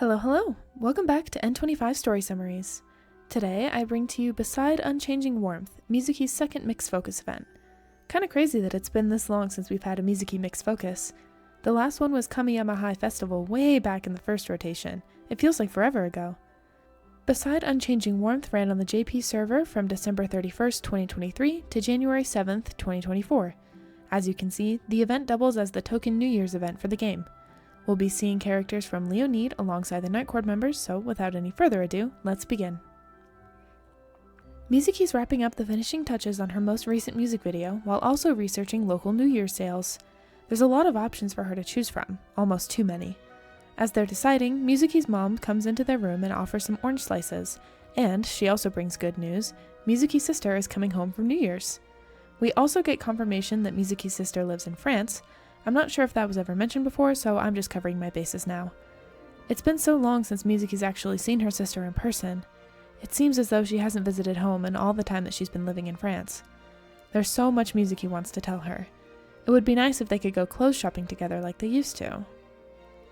Hello, hello! Welcome back to N25 Story Summaries. Today, I bring to you Beside Unchanging Warmth, Mizuki's second Mixed Focus event. Kinda crazy that it's been this long since we've had a Mizuki Mixed Focus. The last one was Kamiyama High Festival way back in the first rotation. It feels like forever ago. Beside Unchanging Warmth ran on the JP server from December 31st, 2023 to January 7th, 2024. As you can see, the event doubles as the token New Year's event for the game. We'll be seeing characters from Leonide alongside the Night Court members, so without any further ado, let's begin. Mizuki's wrapping up the finishing touches on her most recent music video, while also researching local New Year's sales. There's a lot of options for her to choose from, almost too many. As they're deciding, Mizuki's mom comes into their room and offers some orange slices, and she also brings good news: Mizuki's sister is coming home from New Year's. We also get confirmation that Mizuki's sister lives in France. I'm not sure if that was ever mentioned before, so I'm just covering my bases now. It's been so long since Mizuki's actually seen her sister in person. It seems as though she hasn't visited home in all the time that she's been living in France. There's so much Mizuki wants to tell her. It would be nice if they could go clothes shopping together like they used to.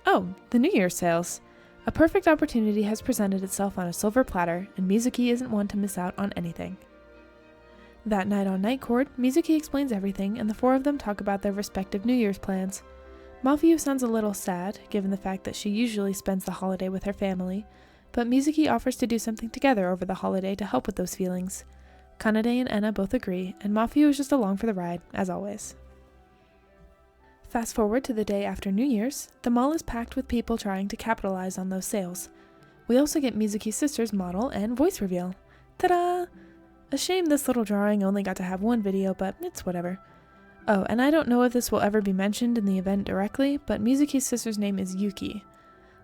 Oh, the New Year's sales! A perfect opportunity has presented itself on a silver platter, and Mizuki isn't one to miss out on anything. That night on Night Court, Mizuki explains everything, and the four of them talk about their respective New Year's plans. Mafuyu sounds a little sad, given the fact that she usually spends the holiday with her family, but Mizuki offers to do something together over the holiday to help with those feelings. Kanade and Enna both agree, and Mafuyu is just along for the ride, as always. Fast forward to the day after New Year's, the mall is packed with people trying to capitalize on those sales. We also get Mizuki's sister's model and voice reveal. Ta-da! A shame this little drawing only got to have one video, but it's whatever. Oh, and I don't know if this will ever be mentioned in the event directly, but Mizuki's sister's name is Yuki.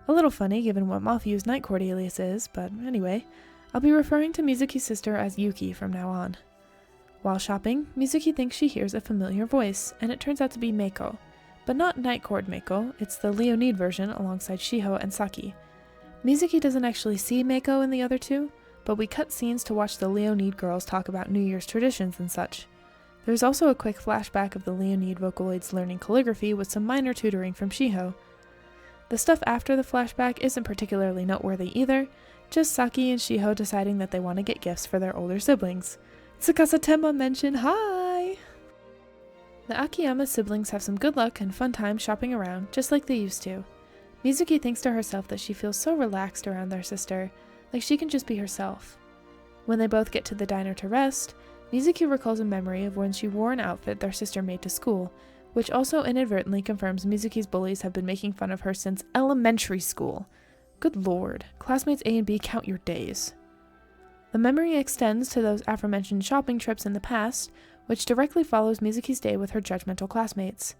A little funny given what Mafuyu's Night Court alias is, but anyway, I'll be referring to Mizuki's sister as Yuki from now on. While shopping, Mizuki thinks she hears a familiar voice, and it turns out to be Meiko. But not Night Court Meiko, it's the Leonide version alongside Shiho and Saki. Mizuki doesn't actually see Meiko in the other two, but we cut scenes to watch the Leonide girls talk about New Year's traditions and such. There's also a quick flashback of the Leonide Vocaloids learning calligraphy with some minor tutoring from Shiho. The stuff after the flashback isn't particularly noteworthy either, just Saki and Shiho deciding that they want to get gifts for their older siblings. Tsukasa Tenma mention hi! The Akiyama siblings have some good luck and fun time shopping around, just like they used to. Mizuki thinks to herself that she feels so relaxed around their sister, like she can just be herself. When they both get to the diner to rest, Mizuki recalls a memory of when she wore an outfit their sister made to school, which also inadvertently confirms Mizuki's bullies have been making fun of her since elementary school. Good lord, classmates A and B count your days. The memory extends to those aforementioned shopping trips in the past, which directly follows Mizuki's day with her judgmental classmates.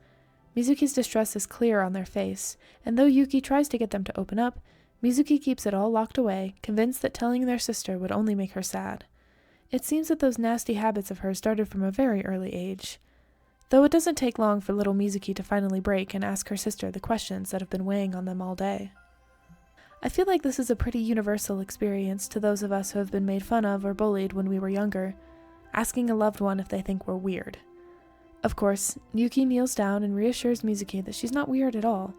Mizuki's distress is clear on their face, and though Yuki tries to get them to open up, Mizuki keeps it all locked away, convinced that telling their sister would only make her sad. It seems that those nasty habits of hers started from a very early age. Though it doesn't take long for little Mizuki to finally break and ask her sister the questions that have been weighing on them all day. I feel like this is a pretty universal experience to those of us who have been made fun of or bullied when we were younger, asking a loved one if they think we're weird. Of course, Yuki kneels down and reassures Mizuki that she's not weird at all.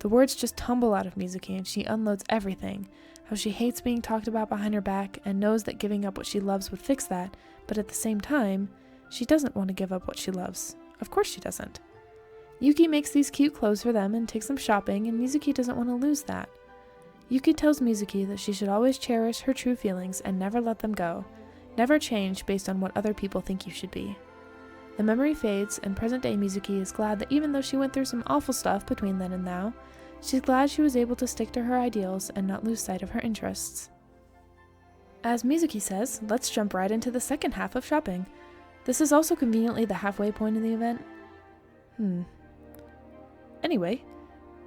The words just tumble out of Mizuki and she unloads everything, how she hates being talked about behind her back and knows that giving up what she loves would fix that, but at the same time, she doesn't want to give up what she loves. Of course she doesn't. Yuki makes these cute clothes for them and takes them shopping, and Mizuki doesn't want to lose that. Yuki tells Mizuki that she should always cherish her true feelings and never let them go, never change based on what other people think you should be. The memory fades, and present-day Mizuki is glad that even though she went through some awful stuff between then and now, she's glad she was able to stick to her ideals and not lose sight of her interests. As Mizuki says, let's jump right into the second half of shopping. This is also conveniently the halfway point in the event. Anyway,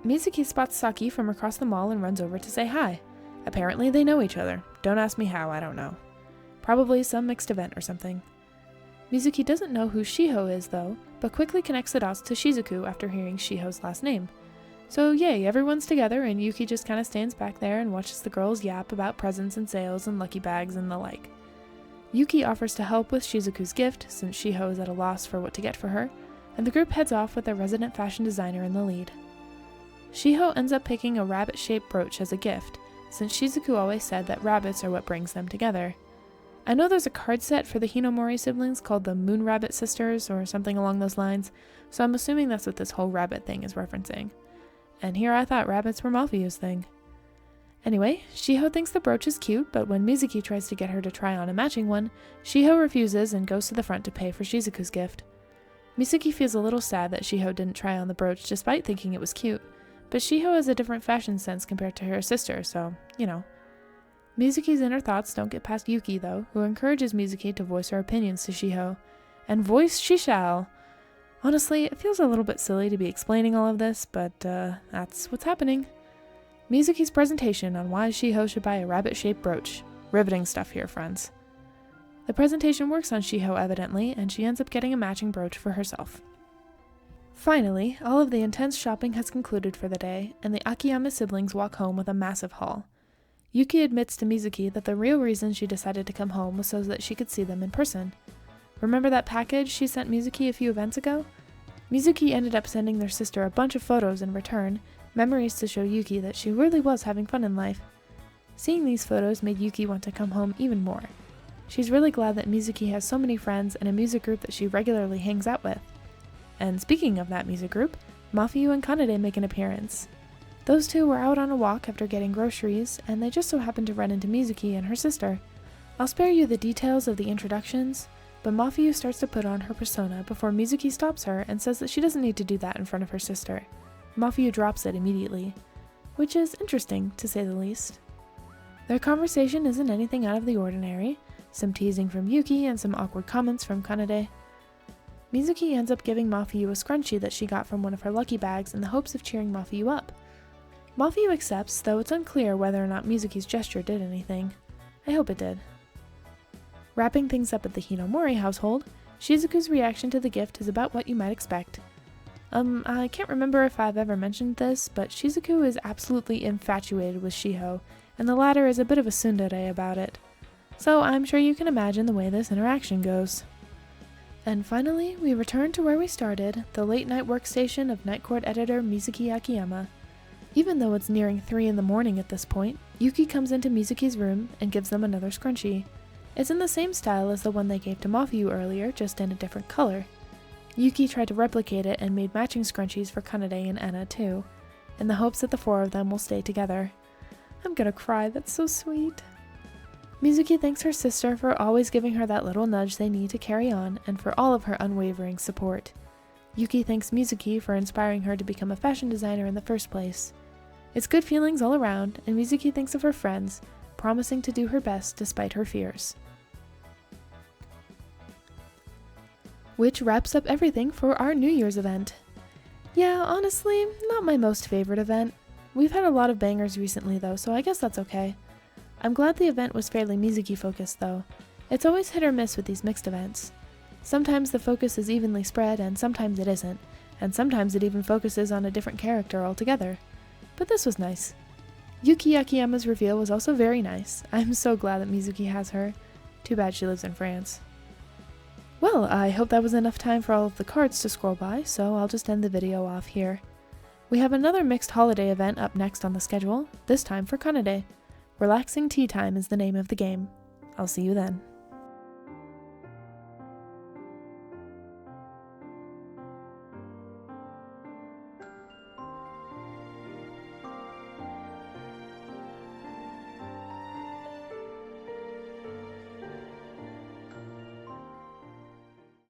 Mizuki spots Saki from across the mall and runs over to say hi. Apparently they know each other. Don't ask me how, I don't know. Probably some mixed event or something. Mizuki doesn't know who Shiho is though, but quickly connects the dots to Shizuku after hearing Shiho's last name. So yay, everyone's together and Yuki just kinda stands back there and watches the girls yap about presents and sales and lucky bags and the like. Yuki offers to help with Shizuku's gift since Shiho is at a loss for what to get for her, and the group heads off with their resident fashion designer in the lead. Shiho ends up picking a rabbit-shaped brooch as a gift, since Shizuku always said that rabbits are what brings them together. I know there's a card set for the Hinomori siblings called the Moon Rabbit Sisters or something along those lines, so I'm assuming that's what this whole rabbit thing is referencing. And here I thought rabbits were Mafuyu's thing. Anyway, Shiho thinks the brooch is cute, but when Mizuki tries to get her to try on a matching one, Shiho refuses and goes to the front to pay for Shizuku's gift. Mizuki feels a little sad that Shiho didn't try on the brooch despite thinking it was cute, but Shiho has a different fashion sense compared to her sister, so, you know. Mizuki's inner thoughts don't get past Yuki, though, who encourages Mizuki to voice her opinions to Shiho. And voice she shall! Honestly, it feels a little bit silly to be explaining all of this, but that's what's happening. Mizuki's presentation on why Shiho should buy a rabbit-shaped brooch. Riveting stuff here, friends. The presentation works on Shiho evidently, and she ends up getting a matching brooch for herself. Finally, all of the intense shopping has concluded for the day, and the Akiyama siblings walk home with a massive haul. Yuki admits to Mizuki that the real reason she decided to come home was so that she could see them in person. Remember that package she sent Mizuki a few events ago? Mizuki ended up sending their sister a bunch of photos in return, memories to show Yuki that she really was having fun in life. Seeing these photos made Yuki want to come home even more. She's really glad that Mizuki has so many friends and a music group that she regularly hangs out with. And speaking of that music group, Mafuyu and Kanade make an appearance. Those two were out on a walk after getting groceries, and they just so happened to run into Mizuki and her sister. I'll spare you the details of the introductions, but Mafuyu starts to put on her persona before Mizuki stops her and says that she doesn't need to do that in front of her sister. Mafuyu drops it immediately, which is interesting, to say the least. Their conversation isn't anything out of the ordinary, some teasing from Yuki and some awkward comments from Kanade. Mizuki ends up giving Mafuyu a scrunchie that she got from one of her lucky bags in the hopes of cheering Mafuyu up. Mafuyu accepts, though it's unclear whether or not Mizuki's gesture did anything. I hope it did. Wrapping things up at the Hinomori household, Shizuku's reaction to the gift is about what you might expect. I can't remember if I've ever mentioned this, but Shizuku is absolutely infatuated with Shiho, and the latter is a bit of a tsundere about it. So I'm sure you can imagine the way this interaction goes. And finally, we return to where we started, the late-night workstation of Night Court editor Mizuki Akiyama. Even though it's nearing 3 in the morning at this point, Yuki comes into Mizuki's room and gives them another scrunchie. It's in the same style as the one they gave to Mafuyu earlier, just in a different color. Yuki tried to replicate it and made matching scrunchies for Kanade and Anna too, in the hopes that the 4 of them will stay together. I'm gonna cry, that's so sweet. Mizuki thanks her sister for always giving her that little nudge they need to carry on and for all of her unwavering support. Yuki thanks Mizuki for inspiring her to become a fashion designer in the first place. It's good feelings all around, and Mizuki thinks of her friends, promising to do her best despite her fears. Which wraps up everything for our New Year's event. Yeah, honestly, not my most favorite event. We've had a lot of bangers recently though, so I guess that's okay. I'm glad the event was fairly Mizuki focused though. It's always hit or miss with these mixed events. Sometimes the focus is evenly spread and sometimes it isn't, and sometimes it even focuses on a different character altogether. But this was nice. Yuki Akiyama's reveal was also very nice. I'm so glad that Mizuki has her. Too bad she lives in France. Well, I hope that was enough time for all of the cards to scroll by, so I'll just end the video off here. We have another mixed holiday event up next on the schedule, this time for Kanade. Relaxing Tea Time is the name of the game. I'll see you then.